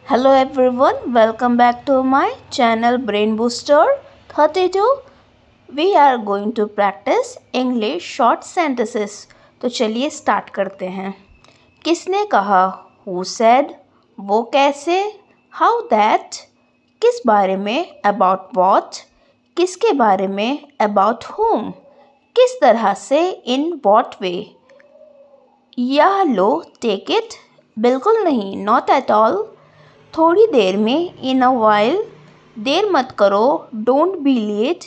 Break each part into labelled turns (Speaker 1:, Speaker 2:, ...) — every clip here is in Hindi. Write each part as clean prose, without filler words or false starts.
Speaker 1: Hello everyone, welcome back to my channel Brain Booster 32. We are going to practice English short sentences. तो चलिए स्टार्ट करते हैं. किसने कहा? Who said? वो कैसे? How that? किस बारे में? About what? किसके बारे में? About whom? किस तरह से? In what way? यह लो, टेक इट. बिल्कुल नहीं, नॉट एट ऑल. थोड़ी देर में, इन अ वाइल. देर मत करो, डोंट बी लेट.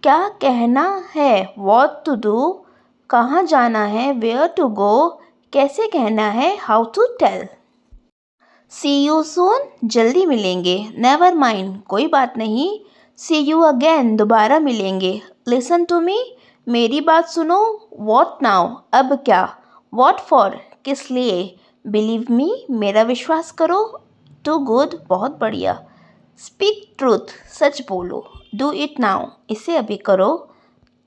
Speaker 1: क्या कहना है? What to do. कहाँ जाना है? Where to go. कैसे कहना है? How to tell. See you soon. जल्दी मिलेंगे. Never mind. कोई बात नहीं. See you again. दोबारा मिलेंगे. Listen to me. मेरी बात सुनो. What now. अब क्या. What for. किस लिए. Believe me. मेरा विश्वास करो. Too good. बहुत बढ़िया. Speak truth. सच बोलो. Do it now. इसे अभी करो.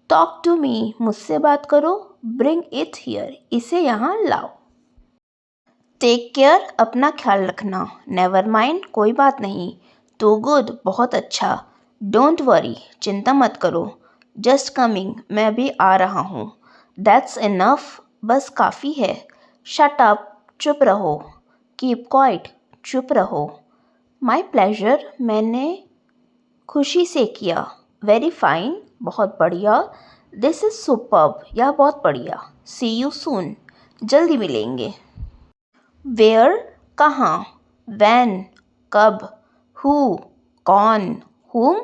Speaker 1: टॉक टू मी. मुझसे बात करो. Bring it here. इसे यहाँ लाओ. Take care. अपना ख्याल रखना. Never mind. कोई बात नहीं. Too good. बहुत अच्छा. Don't worry. चिंता मत करो. Just coming. मैं अभी आ रहा हूँ. That's enough. बस काफ़ी है. Shut up. चुप रहो. Keep quiet. चुप रहो. My pleasure. मैंने खुशी से किया. Very fine. बहुत बढ़िया. This is superb. यह बहुत बढ़िया. See you soon. जल्दी मिलेंगे. वेयर. कहाँ. वैन. कब. हु. कौन. हुम.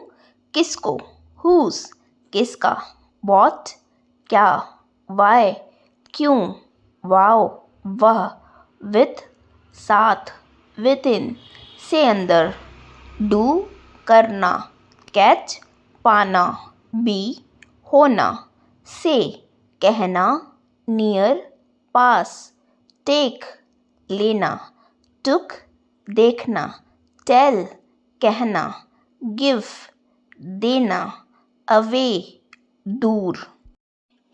Speaker 1: किसको. हुज. किसका. वॉट. क्या. वाई. क्यों. वाओ. वह. विथ. साथ. With in. से अंदर. डू. करना. कैच. पाना. बी. होना. से. कहना. नियर. पास. टेक. लेना. टुक. देखना. टेल. कहना. गिव. देना. अवे. दूर.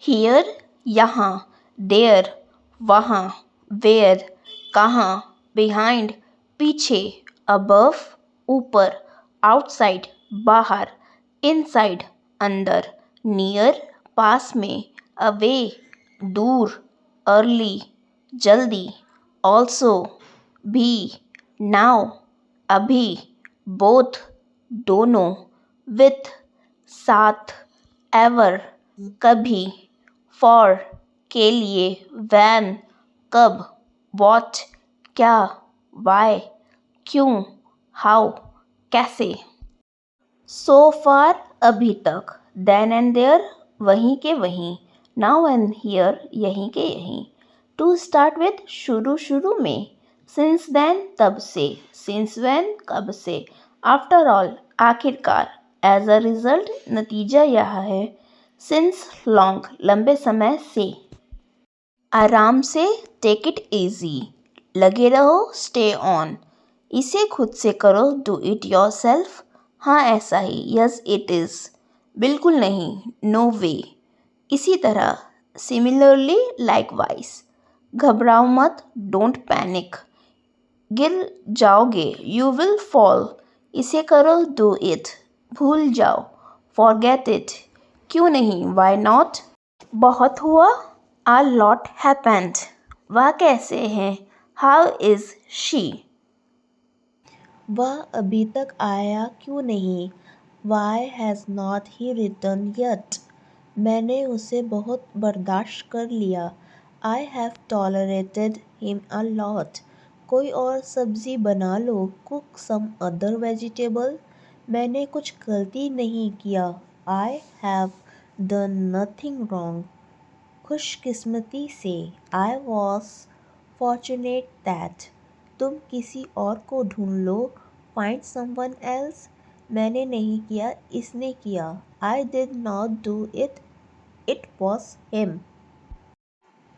Speaker 1: हियर. यहाँ. देयर. वहाँ. वेयर. कहाँ. बिहाइंड. पीछे. अबव. ऊपर. आउटसाइड. बाहर. इनसाइड. अंदर. नियर. पास में. अवे. दूर. अर्ली. जल्दी. ऑल्सो. भी. नाउ. अभी. बोथ. दोनों. विथ. साथ. एवर. कभी. फॉर. के लिए. वैन. कब. वॉट. क्या. वाई. क्यों. हाउ. कैसे. सो फार. अभी तक. Then and there. वहीं के वहीं. Now and here. यहीं के यहीं. To start with. शुरू शुरू में. Since then. तब से. Since when. कब से. After all. आखिरकार. As a result. नतीजा यह है. सिंस. लॉन्ग. लंबे समय से. आराम से. Take it easy. लगे रहो. Stay on. इसे खुद से करो. Do it yourself. हाँ ऐसा ही. Yes it is. बिल्कुल नहीं. नो वे. इसी तरह. सिमिलरली. लाइकवाइज. घबराओ मत. Don't panic. गिर जाओगे. You will fall. इसे करो. Do it. भूल जाओ. Forget it. क्यों नहीं. Why not. बहुत हुआ. A lot happened. वह कैसे हैं. How is she.
Speaker 2: वह अभी तक आया क्यों नहीं. Why has not he return yet. मैंने उसे बहुत बर्दाश्त कर लिया. I have tolerated him a lot. कोई और सब्ज़ी बना लो. Cook some other vegetable. मैंने कुछ गलती नहीं किया. I have done nothing wrong. खुशकिस्मती से. I was fortunate that. तुम किसी और को ढूंढ लो. Find someone else. मैंने नहीं किया. इसने किया. I did not do it. It was him.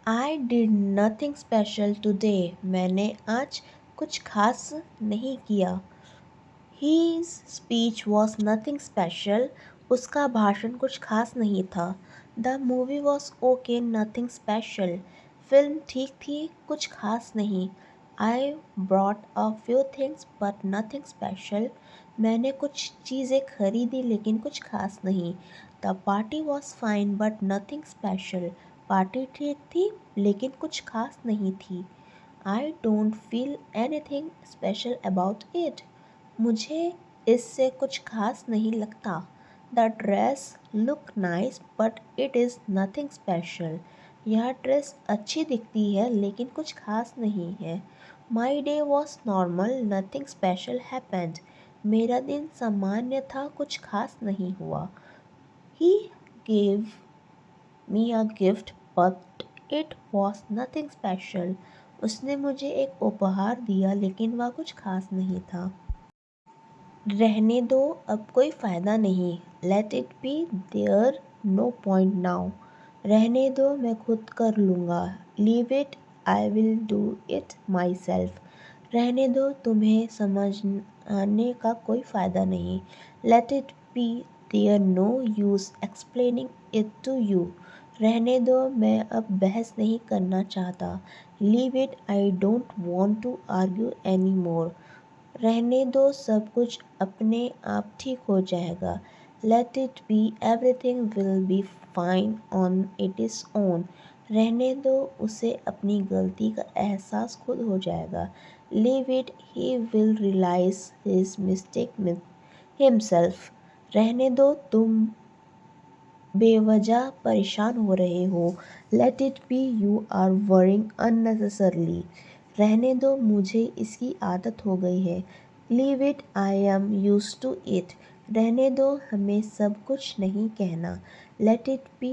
Speaker 2: I did nothing special today. मैंने आज कुछ खास नहीं किया. His speech was nothing special. उसका भाषण कुछ खास नहीं था. The movie was okay. Nothing special. फिल्म ठीक थी. कुछ खास नहीं. I brought a few things but nothing special. मैंने कुछ चीज़ें खरीदी लेकिन कुछ खास नहीं. The party was fine but nothing special. Party ठीक थी लेकिन कुछ खास नहीं थी. I don't feel anything special about it. मुझे इससे कुछ खास नहीं लगता. The dress look nice but it is nothing special. यह ड्रेस अच्छी दिखती है लेकिन कुछ खास नहीं है. My day was normal, nothing special happened. मेरा दिन सामान्य था, कुछ खास नहीं हुआ. He gave me a gift but it was nothing special. उसने मुझे एक उपहार दिया लेकिन वह कुछ खास नहीं था. रहने दो, अब कोई फ़ायदा नहीं. Let it be there, no point now. रहने दो, मैं खुद कर लूँगा. Leave it, I will do it myself. रहने दो, तुम्हें समझाने का कोई फ़ायदा नहीं. Let it be there, no use explaining it to you. रहने दो, मैं अब बहस नहीं करना चाहता. Leave it, I don't want to argue anymore. रहने दो, सब कुछ अपने आप ठीक हो जाएगा. Let it be, everything will be fine on its own. रहने दो, उसे अपनी गलती का एहसास खुद हो जाएगा. Leave it, he will realize his mistake himself. रहने दो, तुम बेवजह परेशान हो रहे हो. Let it be, you are worrying unnecessarily. रहने दो, मुझे इसकी आदत हो गई है. Leave it, I am used to it. रहने दो, हमें सब कुछ नहीं कहना. Let it be,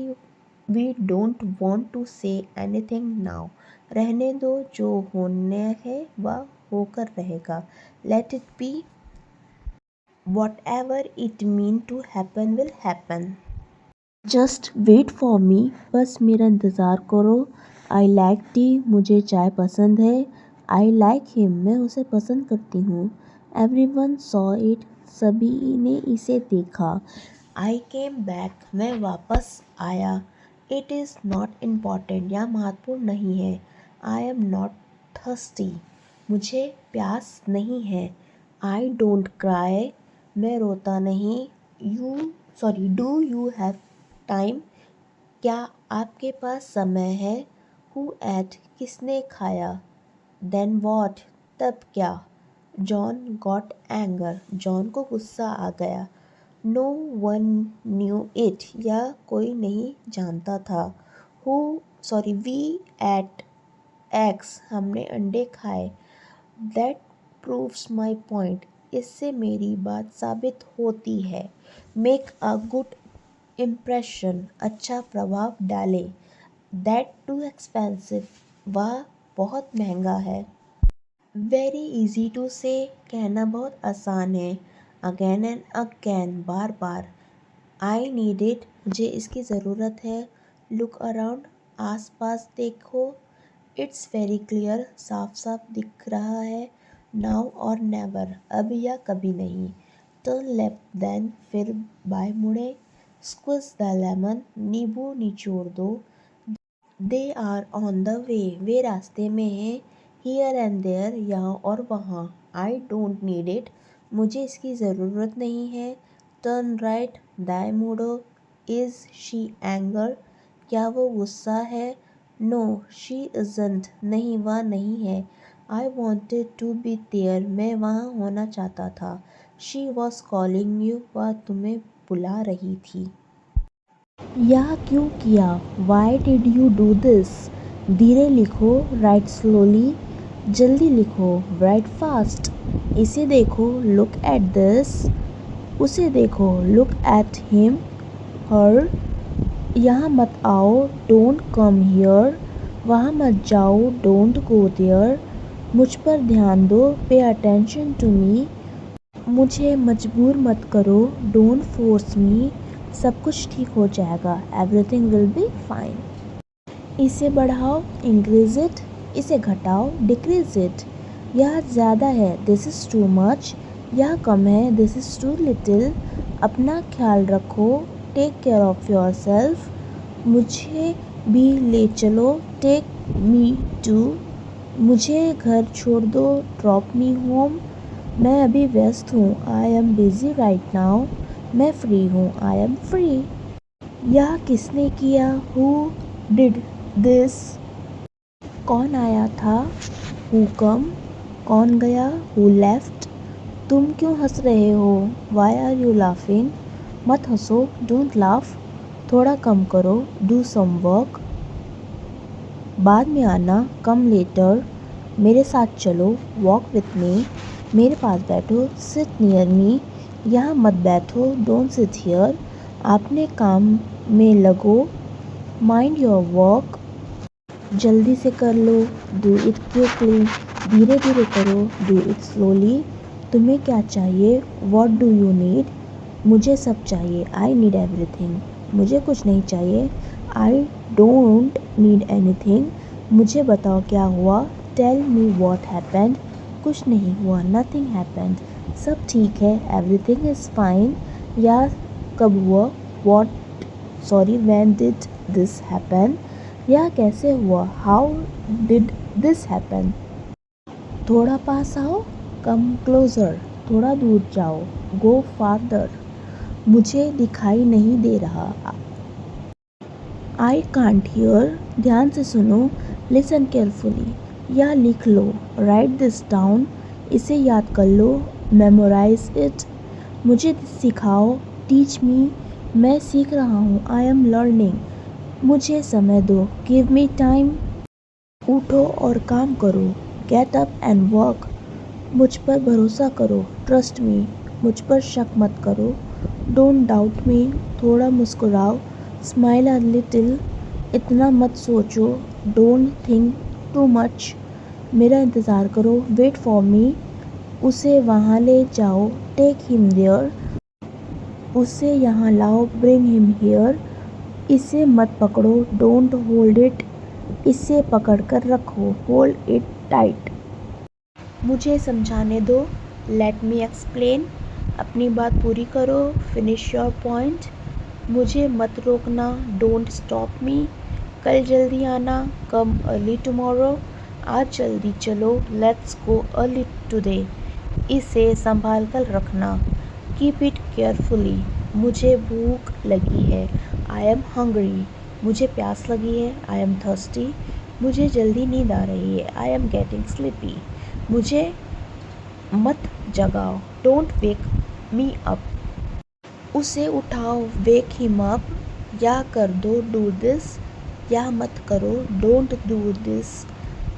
Speaker 2: we don't want to say anything now. रहने दो, जो होना है वह होकर रहेगा. Let it be, whatever it mean to happen will happen. Just wait for me, बस मेरा इंतज़ार करो. आई लाइक टी, मुझे चाय पसंद है. आई लाइक हिम, मैं उसे पसंद करती हूँ. एवरी वन सॉ इट, सभी ने इसे देखा. आई केम बैक, मैं वापस आया. इट इज़ नॉट इम्पॉर्टेंट, यह महत्वपूर्ण नहीं है. आई एम नॉट थर्स्टी, मुझे प्यास नहीं है. आई डोंट क्राई, मैं रोता नहीं. डू यू हैव टाइम, क्या आपके पास समय है. हु एट, किसने खाया. देन वॉट, तब क्या. जॉन गॉट एंगर, जॉन को गुस्सा आ गया. नो वन न्यू इट, यह कोई नहीं जानता था. वी एट एग्स, हमने अंडे खाए. दैट प्रूव्स माई पॉइंट, इससे मेरी बात साबित होती है. मेक अ गुड इम्प्रेशन, अच्छा प्रभाव डाले. दैट टू एक्सपेंसिव, वह बहुत महंगा है. वेरी इजी टू से, कहना बहुत आसान है. Again and again, bar bar. I need it, मुझे इसकी ज़रूरत है. लुक अराउंड, आस पास देखो. इट्स वेरी क्लियर, साफ साफ दिख रहा है. नाउ और नेवर, अब या कभी नहीं. टर्न लेफ्ट देन, फिर बाएं मुड़े. स्क्विज द लेमन, नींबू निचोड़ दो. They are on the way, वे रास्ते में हैं. हियर एंड देयर, यहाँ और वहाँ. आई डोंट नीड इट, मुझे इसकी ज़रूरत नहीं है. टर्न राइट, दाएं मुड़ो. इज़ शी एंगर, क्या वो गुस्सा है. नो शी इज़न्ट, नहीं वह नहीं है. I wanted to be there, मैं वहाँ होना चाहता था. शी वॉज कॉलिंग यू, वह तुम्हें बुला रही थी. यह क्यों किया. Why did you do this. धीरे लिखो, राइट स्लोली. जल्दी लिखो, राइट फास्ट. इसे देखो, लुक एट दिस. उसे देखो, लुक एट हिम हर. यहाँ मत आओ, डोंट कम हियर. वहाँ मत जाओ, डोंट गो देयर. मुझ पर ध्यान दो, पे अटेंशन टू मी. मुझे मजबूर मत करो, डोंट फोर्स मी. सब कुछ ठीक हो जाएगा, एवरीथिंग विल बी फाइन. इसे बढ़ाओ, इंक्रीज इट. इसे घटाओ, डिक्रीज इट. यह ज़्यादा है, दिस इज़ टू मच. यह कम है, दिस इज़ टू लिटिल. अपना ख्याल रखो, take care of yourself. मुझे भी ले चलो, टेक मी टू. मुझे घर छोड़ दो, ड्रॉप मी होम। मैं अभी व्यस्त हूँ, I am busy right now. मैं फ्री हूँ, आई एम फ्री। यह किसने किया, हु डिड दिस। कौन आया था, हु कम। कौन गया, हु लेफ्ट। तुम क्यों हंस रहे हो, वाई आर यू लाफिंग। मत हंसो, डोंट लाफ। थोड़ा कम करो, डू सम वर्क। बाद में आना, कम लेटर। मेरे साथ चलो, वॉक विथ मी। मेरे पास बैठो, सिट नियर मी। यहाँ मत बैठो, डोंट सिट हियर। अपने काम में लगो, माइंड योर वर्क। जल्दी से कर लो, डू इट क्विकली। धीरे धीरे करो, डू इट स्लोली। तुम्हें क्या चाहिए, व्हाट डू यू नीड। मुझे सब चाहिए, आई नीड एवरीथिंग। मुझे कुछ नहीं चाहिए, आई डोंट नीड एनीथिंग। मुझे बताओ क्या हुआ, टेल मी व्हाट हैपेंड। कुछ नहीं हुआ, नथिंग हैपेंड। सब ठीक है, एवरीथिंग इज़ फाइन। या कब हुआ, व्हेन डिड दिस हैपन। यह कैसे हुआ, हाउ डिड दिस हैपन। थोड़ा पास आओ, कम क्लोजर। थोड़ा दूर जाओ, गो फार्दर। मुझे दिखाई नहीं दे रहा, आई कांट हियर। ध्यान से सुनो, लिसन केयरफुली। या लिख लो, राइट दिस डाउन। इसे याद कर लो, मेमोराइज इट। मुझे सिखाओ, टीच मी। मैं सीख रहा हूँ, आई एम लर्निंग। मुझे समय दो, गिव मी टाइम। उठो और काम करो, गेट अप एंड वर्क। मुझ पर भरोसा करो, ट्रस्ट मी। मुझ पर शक मत करो, डोंट डाउट मी। थोड़ा मुस्कुराओ, स्माइल अ लिटिल। इतना मत सोचो, डोंट थिंक टू मच। मेरा इंतज़ार करो, वेट फॉर मी। उसे वहाँ ले जाओ, टेक हिम देयर। उसे यहाँ लाओ, ब्रिंग हिम हियर। इसे मत पकड़ो, डोंट होल्ड इट। इसे पकड़ कर रखो, होल्ड इट टाइट। मुझे समझाने दो, लेट मी एक्सप्लेन। अपनी बात पूरी करो, फिनिश योर पॉइंट। मुझे मत रोकना, डोंट स्टॉप मी। कल जल्दी आना, कम अर्ली टुमारो। आज जल्दी चलो, लेट्स गो अर्ली टुडे। इसे संभाल कर रखना, कीप इट केयरफुली। मुझे भूख लगी है, आई एम हंग्री। मुझे प्यास लगी है, आई एम थर्स्टी। मुझे जल्दी नींद आ रही है, आई एम गेटिंग स्लीपी। मुझे मत जगाओ, डोंट वेक मी अप। उसे उठाओ, वेक हिम अप। या कर दो, डू दिस। या मत करो, डोंट डू दिस।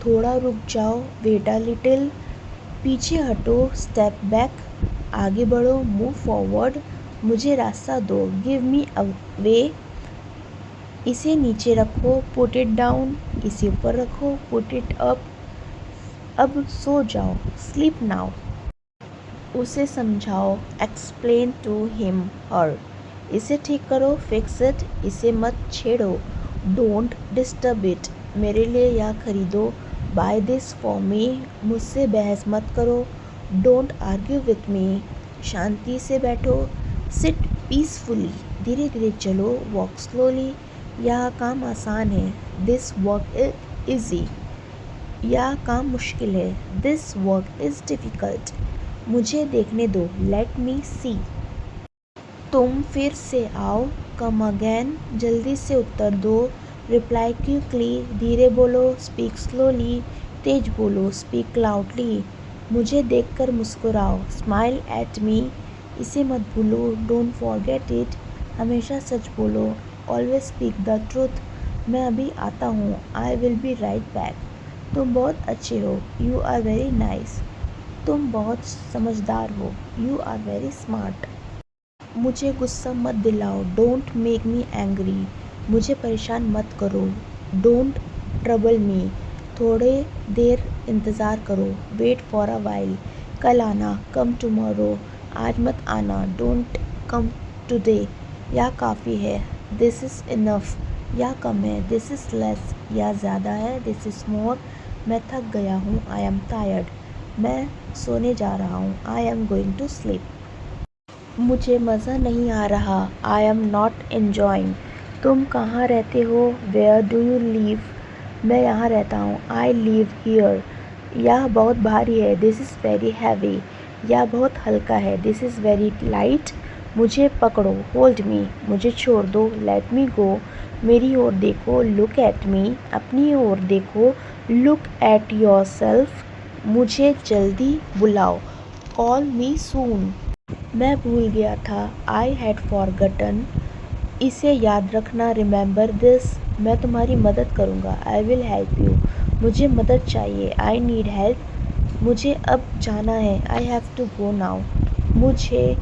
Speaker 2: थोड़ा रुक जाओ, वेट अ लिटिल। पीछे हटो, स्टेप बैक। आगे बढ़ो, मूव फॉरवर्ड। मुझे रास्ता दो, गिव मी अ वे। इसे नीचे रखो, पुट इट डाउन। इसे ऊपर रखो, पुट इट अप। अब सो जाओ, स्लीप नाउ। उसे समझाओ, एक्सप्लेन टू हिम हर। इसे ठीक करो, फिक्स इट। इसे मत छेड़ो, डोंट डिस्टर्ब इट। मेरे लिए यह खरीदो, बाय दिस फॉर मी। मुझसे बहस मत करो, डोंट आर्ग्यू विथ मी। शांति से बैठो, सिट पीसफुली। धीरे धीरे चलो, वॉक स्लोली। यह काम आसान है, दिस वर्क इज ईजी। यह काम मुश्किल है, दिस वर्क इज़ डिफ़िकल्ट। मुझे देखने दो, लेट मी सी। तुम फिर से आओ, कम अगेन। जल्दी से उत्तर दो, रिप्लाई क्विकली। धीरे बोलो, स्पीक स्लोली। तेज बोलो, स्पीक लाउडली। मुझे देखकर मुस्कुराओ, स्माइल एट मी। इसे मत भूलो, डोंट फॉरगेट इट। हमेशा सच बोलो, ऑलवेज स्पीक द ट्रूथ। मैं अभी आता हूँ, I will B right back. तुम बहुत अच्छे हो, यू आर वेरी नाइस। तुम बहुत समझदार हो, यू आर वेरी स्मार्ट। मुझे गुस्सा मत दिलाओ, डोंट मेक मी एंग्री। मुझे परेशान मत करो, डोंट ट्रबल मी। थोड़े देर इंतज़ार करो, वेट फॉर अ वाइल। कल आना, कम टुमारो। आज मत आना, डोंट कम टुडे। या काफ़ी है, दिस इज़ इनफ। या कम है, दिस इज़ लेस। या ज़्यादा है, दिस इज़ मोर। मैं थक गया हूँ, आई एम टायर्ड। मैं सोने जा रहा हूँ, I am going to sleep. मुझे मज़ा नहीं आ रहा, आई एम नॉट एन्जॉइंग। तुम कहाँ रहते हो, वेयर डू यू लिव। मैं यहाँ रहता हूँ। I live here. यह बहुत भारी है। This is very heavy. यह बहुत हल्का है। This is very light. मुझे पकड़ो। Hold me. मुझे छोड़ दो। लेट मी गो। मेरी ओर देखो। Look at me. अपनी ओर देखो। Look at your self. मुझे जल्दी बुलाओ। कॉल मी सून। मैं भूल गया था। I had forgotten. इसे याद रखना। Remember this. मैं तुम्हारी मदद करूँगा। I will help you. मुझे मदद चाहिए। I need help. मुझे अब जाना है। I have to go now. मुझे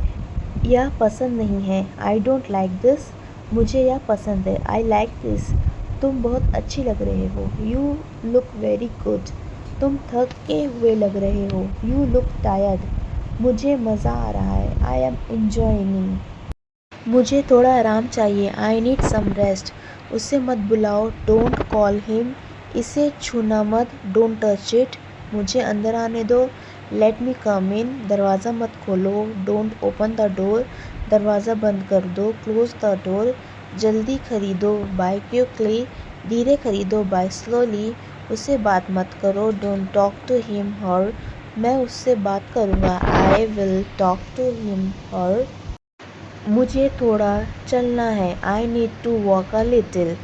Speaker 2: यह पसंद नहीं है। I don't like this. मुझे यह पसंद है। I like this. तुम बहुत अच्छी लग रहे हो। You look very good. तुम थके हुए लग रहे हो। You look tired. मुझे मज़ा आ रहा है। I am enjoying. मुझे थोड़ा आराम चाहिए। I need some rest. उसे मत बुलाओ। Don't call him. इसे छूना मत। Don't touch it. मुझे अंदर आने दो। Let me come in. दरवाज़ा मत खोलो। Don't open the door. दरवाज़ा बंद कर दो। Close the door. जल्दी खरीदो। Buy quickly. धीरे खरीदो। Buy slowly. उससे बात मत करो। Don't talk to him her. मैं उससे बात करूँगा। I will talk to him her. मुझे थोड़ा चलना है। I need to walk a little.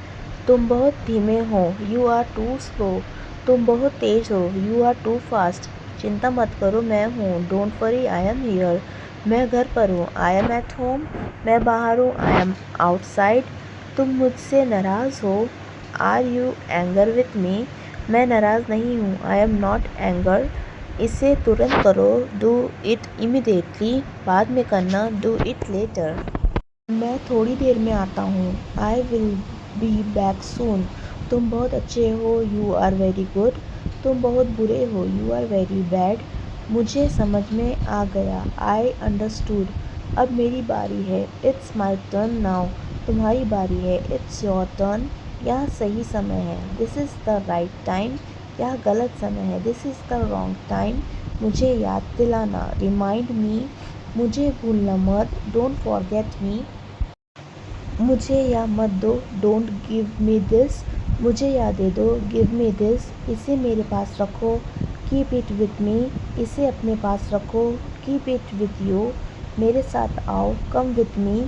Speaker 2: तुम बहुत धीमे हो। You are too slow. तुम बहुत तेज़ हो। You are too fast. चिंता मत करो। मैं हूँ। Don't worry. I am here. मैं घर पर हूँ। I am at home. मैं बाहर हूँ। I am outside. तुम मुझसे नाराज़ हो। Are you anger with me. मैं नाराज़ नहीं हूँ। I am not anger. इसे तुरंत करो। Do it immediately. बाद में करना। Do it later. मैं थोड़ी देर में आता हूँ। I will be back soon. तुम बहुत अच्छे हो। You are very good. तुम बहुत बुरे हो। You are very bad. मुझे समझ में आ गया। I understood. अब मेरी बारी है। It's my turn now. तुम्हारी बारी है। It's your turn. यह सही समय है। This is the right time. यह गलत समय है। This is the wrong time. मुझे याद दिलाना। Remind me. मुझे भूलना मत। Don't forget me. मुझे यह मत दो। Don't give me this. मुझे यह दे दो। Give me this. इसे मेरे पास रखो। Keep it with me. इसे अपने पास रखो। Keep it with you. मेरे साथ आओ। Come with me.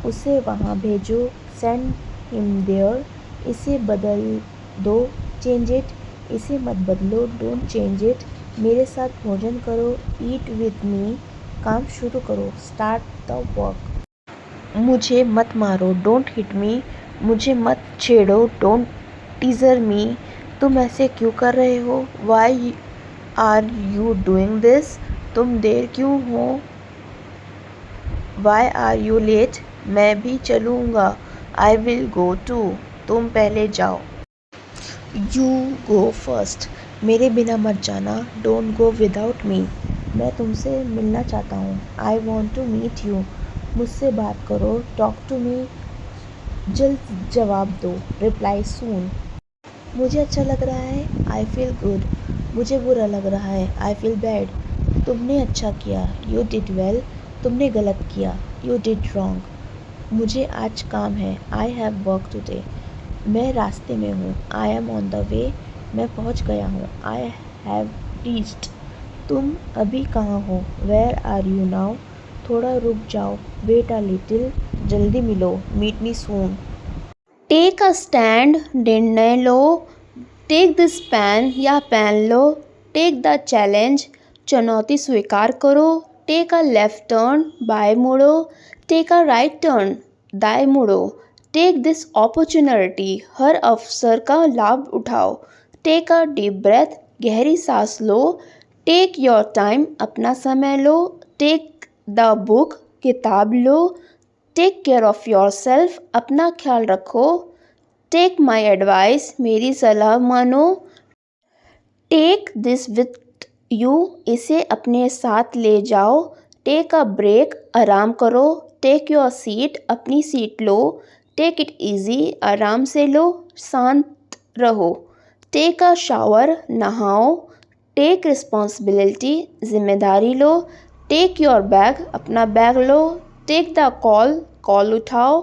Speaker 2: उसे वहाँ भेजो। Send him there. इसे बदल दो। Change it. इसे मत बदलो। Don't change it. मेरे साथ भोजन करो। Eat with me. काम शुरू करो। Start the work. मुझे मत मारो। Don't hit me. मुझे मत छेड़ो। Don't teaser me. तुम ऐसे क्यों कर रहे हो। Why are you doing this. तुम देर क्यों हो। Why are you late. मैं भी चलूँगा। I will go too. तुम पहले जाओ। You go first. मेरे बिना मत जाना। Don't go without me. मैं तुमसे मिलना चाहता हूँ। I want to meet you. मुझसे बात करो। टॉक टू मी। जल्द जवाब दो। Reply soon. मुझे अच्छा लग रहा है। I feel good. मुझे बुरा लग रहा है। I feel bad. तुमने अच्छा किया। You did well. तुमने गलत किया। You did wrong. मुझे आज काम है। I have work today. मैं रास्ते में हूँ। I am on the way. मैं पहुँच गया हूँ। I have reached. तुम अभी कहाँ हो। Where are you now. थोड़ा रुक जाओ। Wait a little. जल्दी मिलो। Meet me soon.
Speaker 1: Take a stand. निर्णय लो। टेक दिस पेन या पेन लो। Take the challenge. चुनौती स्वीकार करो। Take a left turn. बाएं मुड़ो। Take a right turn. दाएं मुड़ो। Take this opportunity. हर अवसर का लाभ उठाओ। Take a deep breath. गहरी सांस लो। Take your time. अपना समय लो। Take the book. किताब लो। Take care of yourself. अपना ख्याल रखो। Take my advice. मेरी सलाह मानो। Take this with you. इसे अपने साथ ले जाओ। Take a break. आराम करो। Take your seat. अपनी सीट लो। Take it easy. आराम से लो। शांत रहो। Take a shower. नहाओ। Take responsibility. जिम्मेदारी लो। Take your bag. अपना बैग लो। Take the call. कॉल उठाओ।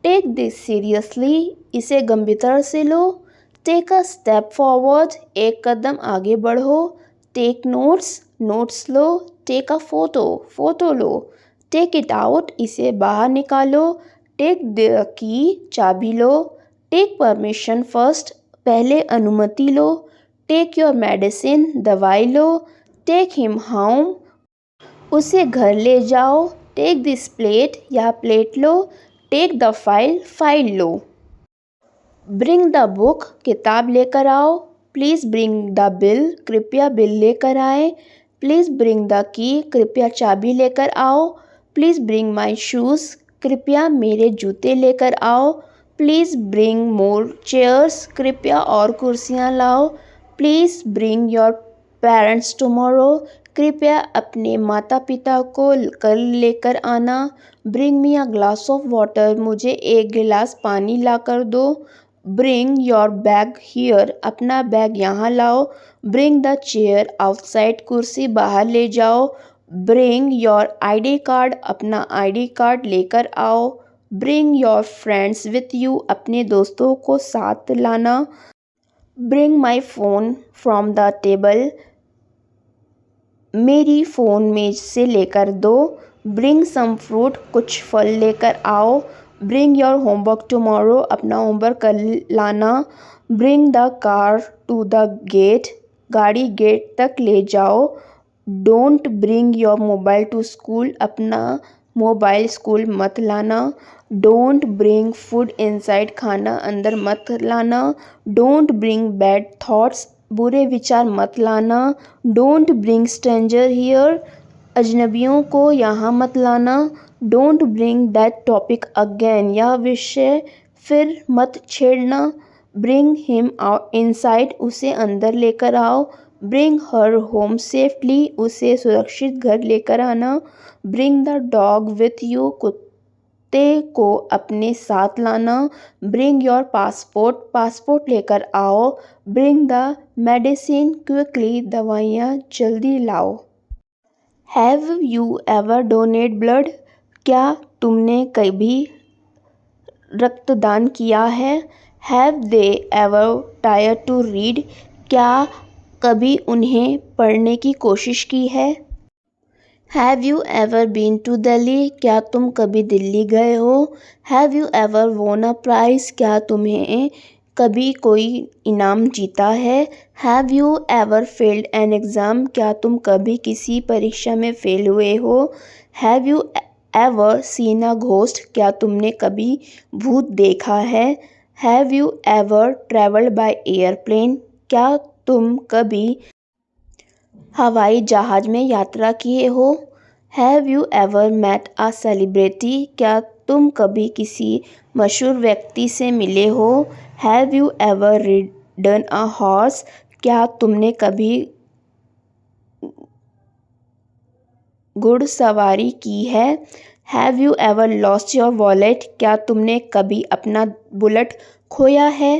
Speaker 1: Take this seriously. इसे गंभीरता से लो। टेक अ स्टेप फॉरवर्ड, एक कदम आगे बढ़ो। टेक नोट्स, नोट्स लो। टेक अ फोटो, फोटो लो। टेक इट आउट, इसे बाहर निकालो। टेक द की, चाबी लो। टेक परमिशन फर्स्ट, पहले अनुमति लो। टेक योर मेडिसिन, दवाई लो। टेक हिम होम, उसे घर ले जाओ। टेक दिस प्लेट, यह प्लेट लो। टेक द फाइल, फाइल लो। ब्रिंग द बुक, किताब लेकर आओ। प्लीज़ ब्रिंग द बिल, कृपया बिल लेकर आए। प्लीज़ ब्रिंग द की, कृपया चाबी लेकर आओ। प्लीज़ ब्रिंग माई शूज़, कृपया मेरे जूते लेकर आओ। प्लीज़ ब्रिंग मोर चेयर्स, कृपया और कुर्सियाँ लाओ। Please bring your parents tomorrow, कृपया अपने माता पिता को कल लेकर आना। Bring me a glass of water, मुझे एक गिलास पानी ला कर दो। ब्रिंग योर बैग हियर, अपना बैग यहाँ लाओ। ब्रिंग द चेयर आउटसाइड, कुर्सी बाहर ले जाओ। ब्रिंग योर ID कार्ड, अपना ID कार्ड लेकर आओ। Bring your friends with you, अपने दोस्तों को साथ लाना। Bring my phone from the table, मेरी फ़ोन मेज से लेकर दो। ब्रिंग सम फ्रूट, कुछ फल लेकर आओ। ब्रिंग योर होमवर्क टुमारो, अपना होमवर्क कल लाना। Bring the car to the gate, गाड़ी गेट तक ले जाओ। Don't bring your mobile to school, अपना मोबाइल स्कूल मत लाना। डोंट ब्रिंग फूड इनसाइड, खाना अंदर मत लाना। डोंट ब्रिंग बैड थॉट्स, बुरे विचार मत लाना। डोंट ब्रिंग स्ट्रेंजर हियर, अजनबियों को यहाँ मत लाना। Don't bring that topic again, यह विषय फिर मत छेड़ना। ब्रिंग हिम इनसाइड, उसे अंदर लेकर आओ। ब्रिंग हर होम सेफली, उसे सुरक्षित घर लेकर आना। Bring the dog with you, कुत्ते को अपने साथ लाना। ब्रिंग योर पासपोर्ट, पासपोर्ट लेकर आओ। ब्रिंग द मेडिसिन क्विकली, दवाइयाँ जल्दी लाओ। Have you ever donate blood, क्या तुमने कभी रक्तदान किया है। Have they ever try to read, क्या कभी उन्हें पढ़ने की कोशिश की है। Have you ever been to Delhi, क्या तुम कभी दिल्ली गए हो। हैव यू एवर वोन अ प्राइज़, क्या तुम्हें कभी कोई इनाम जीता है। Have you ever failed an exam, क्या तुम कभी किसी परीक्षा में फ़ेल हुए हो। Have you ever seen a ghost, क्या तुमने कभी भूत देखा है। Have you ever travelled by airplane, क्या तुम कभी हवाई जहाज़ में यात्रा किए हो। Have you ever met a celebrity, क्या तुम कभी किसी मशहूर व्यक्ति से मिले हो। Have you ever ridden a horse, क्या तुमने कभी घुड़सवारी की है। Have you ever lost your wallet, क्या तुमने कभी अपना बुलेट खोया है।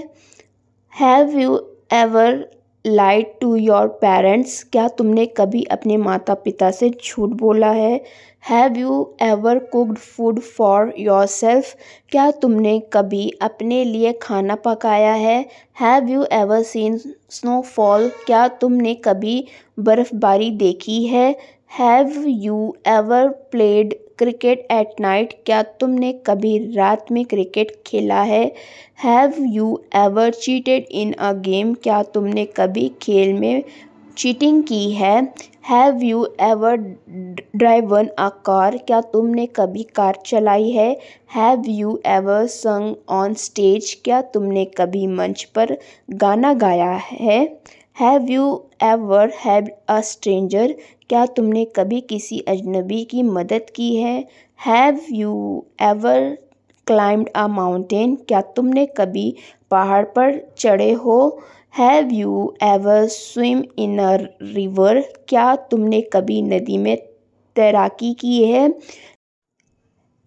Speaker 1: Have you ever lied to your parents, क्या तुमने कभी अपने माता पिता से झूठ बोला है। Have you ever cooked food for yourself, क्या तुमने कभी अपने लिए खाना पकाया है। Have you ever scene snowfall, क्या तुमने कभी बर्फ़बारी देखी है। Have you ever played cricket at night, क्या तुमने कभी रात में क्रिकेट खेला है। Have you ever cheated in a game, क्या तुमने कभी खेल में चीटिंग की है। Have you ever driven a car, क्या तुमने कभी कार चलाई है। हैव यू एवर संग ऑन स्टेज, क्या तुमने कभी मंच पर गाना गाया है। Have you ever helped a stranger, क्या तुमने कभी किसी अजनबी की मदद की है। Have you ever climbed a mountain, क्या तुमने कभी पहाड़ पर चढ़े हो। Have you ever swim in a river, क्या तुमने कभी नदी में तैराकी की है।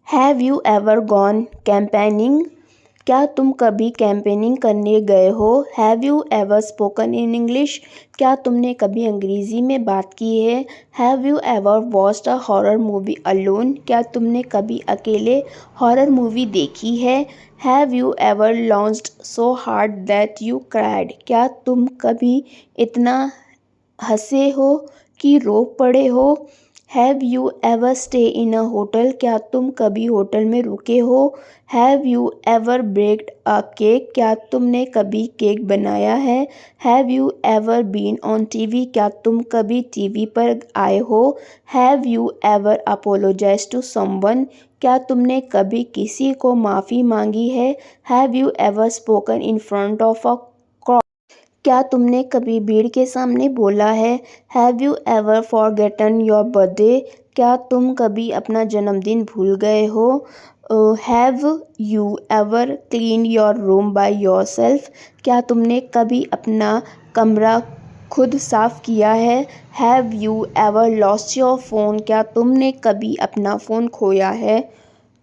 Speaker 1: Have you ever gone campaigning, क्या तुम कभी कैंपेनिंग करने गए हो? Have you ever spoken in English? क्या तुमने कभी अंग्रेज़ी में बात की है? Have you ever watched a horror movie alone? क्या तुमने कभी अकेले हॉरर मूवी देखी है? Have you ever launched so hard that you cried? क्या तुम कभी इतना हंसे हो कि रो पड़े हो? Have you ever stay in a hotel? क्या तुम कभी होटल में रुके हो? Have you ever baked a cake? क्या तुमने कभी केक बनाया है? Have you ever been on TV? क्या तुम कभी टीवी पर आए हो? Have you ever apologize to someone? क्या तुमने कभी किसी को माफ़ी मांगी है? Have you ever spoken in front of a क्या तुमने कभी भीड़ के सामने बोला है? Have you ever forgotten your birthday? क्या तुम कभी अपना जन्मदिन भूल गए हो? Have you ever clean your room by yourself? क्या तुमने कभी अपना कमरा खुद साफ किया है? Have you ever lost your phone? क्या तुमने कभी अपना फ़ोन खोया है?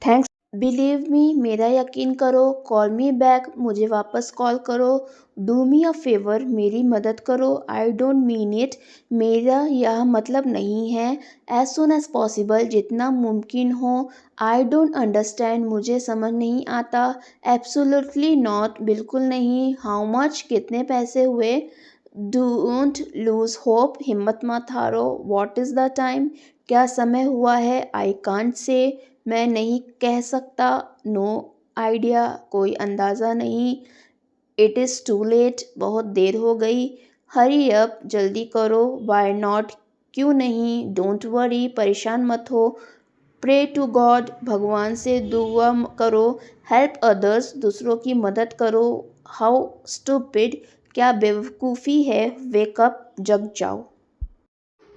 Speaker 1: थैंक्स। बिलीव मी, मेरा यकीन करो। कॉल मी बैक, मुझे वापस कॉल करो। डू मी अ फेवर, मेरी मदद करो। आई डोंट मीन इट, मेरा यह मतलब नहीं है। एज सुन एज पॉसिबल, जितना मुमकिन हो। आई डोंट अंडरस्टैंड, मुझे समझ नहीं आता। एब्सोल्युटली नॉट, बिल्कुल नहीं। हाउ मच, कितने पैसे हुए? डोंट लूज होप, हिम्मत मत हारो। व्हाट इज़ द टाइम, क्या समय हुआ है? आई कांट से, मैं नहीं कह सकता। नो आइडिया, कोई अंदाज़ा नहीं। इट इज़ टू लेट, बहुत देर हो गई। हरी अप, जल्दी करो। वाई नॉट, क्यों नहीं? डोंट वरी, परेशान मत हो। प्रे टू गॉड, भगवान से दुआ करो। हेल्प अदर्स, दूसरों की मदद करो। हाउ स्टूपिड, क्या बेवकूफ़ी है। वेक अप, जग जाओ।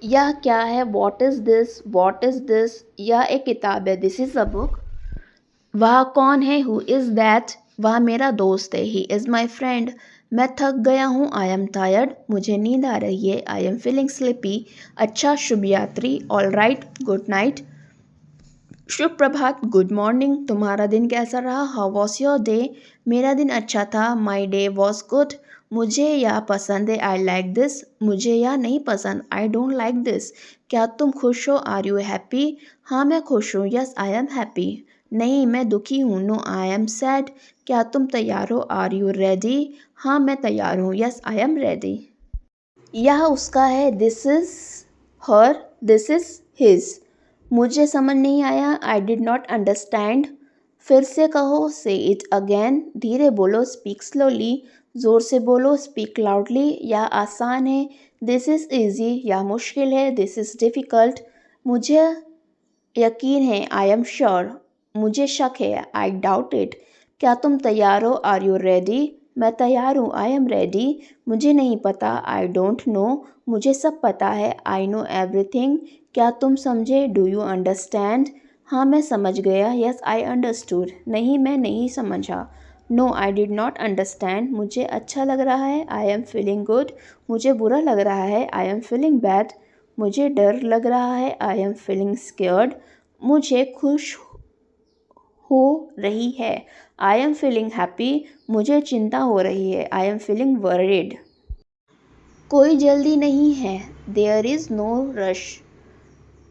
Speaker 1: यह क्या है? What is this, what is this? यह एक किताब है। This is a book. वह कौन है? Who is that? वह मेरा दोस्त है। He is my friend. मैं थक गया हूँ। आई एम टायर्ड, मुझे नींद आ रही है। I am feeling sleepy. अच्छा, शुभ यात्री। All right, good night. शुभ प्रभात, गुड मॉर्निंग। तुम्हारा दिन कैसा रहा? How was your day? मेरा दिन अच्छा था। My day was good. मुझे यह पसंद है। I like this. मुझे यह नहीं पसंद। I don't like this. क्या तुम खुश हो? Are you happy? हाँ, मैं खुश हूँ। Yes, I am happy. नहीं, मैं दुखी हूँ। No, I am sad. क्या तुम तैयार हो? Are you ready? हाँ, मैं तैयार हूँ। Yes, I am ready. यह उसका है। This is her, this is his. मुझे समझ नहीं आया। I did not understand. फिर से कहो। Say it again. धीरे बोलो। Speak slowly. ज़ोर से बोलो। Speak loudly. यह आसान है। This is easy. यह मुश्किल है। This is difficult. मुझे यकीन है। I am sure. मुझे शक है। I doubt it. क्या तुम तैयार हो? Are you ready? मैं तैयार हूँ। I am ready. मुझे नहीं पता। I don't know. मुझे सब पता है। I know everything. क्या तुम समझे? Do you understand? हाँ, मैं समझ गया। Yes, I understood. नहीं, मैं नहीं समझा। No, I did not understand. मुझे अच्छा लग रहा है। I am feeling good. मुझे बुरा लग रहा है। I am feeling bad. मुझे डर लग रहा है। I am feeling scared. मुझे खुश हो रही है। I am feeling happy. मुझे चिंता हो रही है। I am feeling worried. कोई जल्दी नहीं है। There is no rush.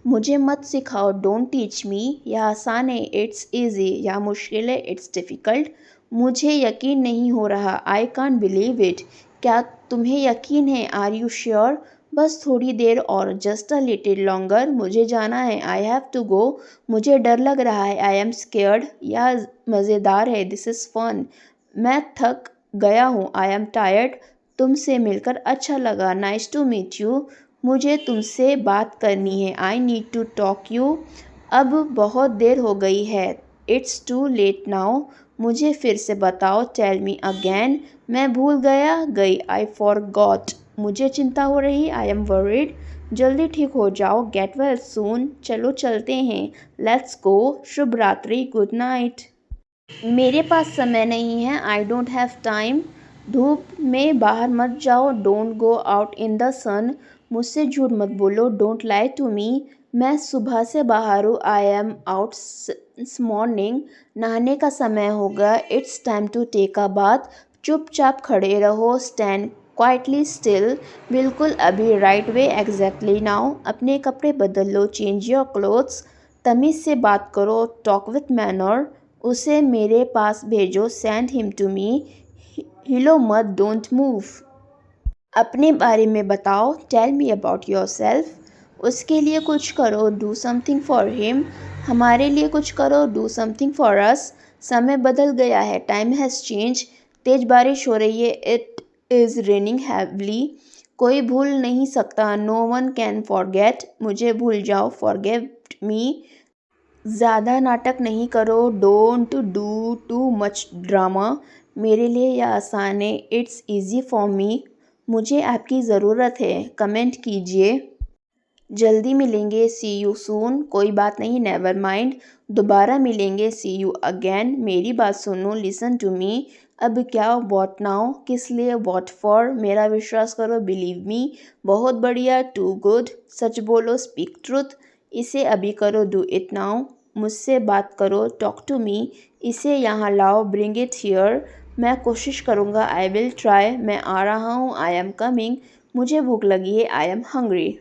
Speaker 1: मुझे मत सिखाओ। Don't teach me. यह आसान है। It's easy. यह मुश्किल है। It's difficult. मुझे यकीन नहीं हो रहा। I can't believe it. क्या तुम्हें यकीन है? Are you sure? बस थोड़ी देर और। Just a little longer. मुझे जाना है। I have to go. मुझे डर लग रहा है। I am scared. यह मज़ेदार है। This is fun. मैं थक गया हूँ। I am tired. तुमसे मिलकर अच्छा लगा। Nice to meet you. मुझे तुमसे बात करनी है। I need to talk you. अब बहुत देर हो गई है। It's too late now. मुझे फिर से बताओ। Tell me again. मैं भूल गया, गई। I forgot. मुझे चिंता हो रही। I am worried. जल्दी ठीक हो जाओ। Get well soon. चलो चलते हैं। Let's go. शुभ रात्रि। Good night. मेरे पास समय नहीं है। I don't have time. धूप में बाहर मत जाओ। Don't go out in the sun. मुझसे झूठ मत बोलो। Don't lie to me. मैं सुबह से बाहर हूँ। I am out since morning. नहाने का समय होगा। It's time to take a bath. चुपचाप खड़े रहो। Stand quietly still. बिल्कुल अभी। Right way exactly now. अपने कपड़े बदल लो। Change your clothes. तमीज़ से बात करो। Talk with manner. उसे मेरे पास भेजो। Send him to me. हिलो मत। Don't move. अपने बारे में बताओ। Tell me about yourself. उसके लिए कुछ करो। Do something for him. हमारे लिए कुछ करो। Do something for us. समय बदल गया है। Time has change. तेज बारिश हो रही है। It is raining heavily. कोई भूल नहीं सकता। No one can forget. मुझे भूल जाओ। Forget me. ज़्यादा नाटक नहीं करो। Don't do too much drama. मेरे लिए यह आसान है। It's easy for me. मुझे आपकी ज़रूरत है। कमेंट कीजिए। जल्दी मिलेंगे। See you soon. कोई बात नहीं। Never mind. दोबारा मिलेंगे। See you again. मेरी बात सुनो। Listen to me. अब क्या। What now. किस लिए। What for. मेरा विश्वास करो। Believe me. बहुत बढ़िया। Too good. सच बोलो। Speak truth. इसे अभी करो। Do it now. मुझसे बात करो। Talk to me. इसे यहाँ लाओ। Bring it here. मैं कोशिश करूँगा। I will try. मैं आ रहा हूँ। I am coming. मुझे भूख लगी है। I am hungry.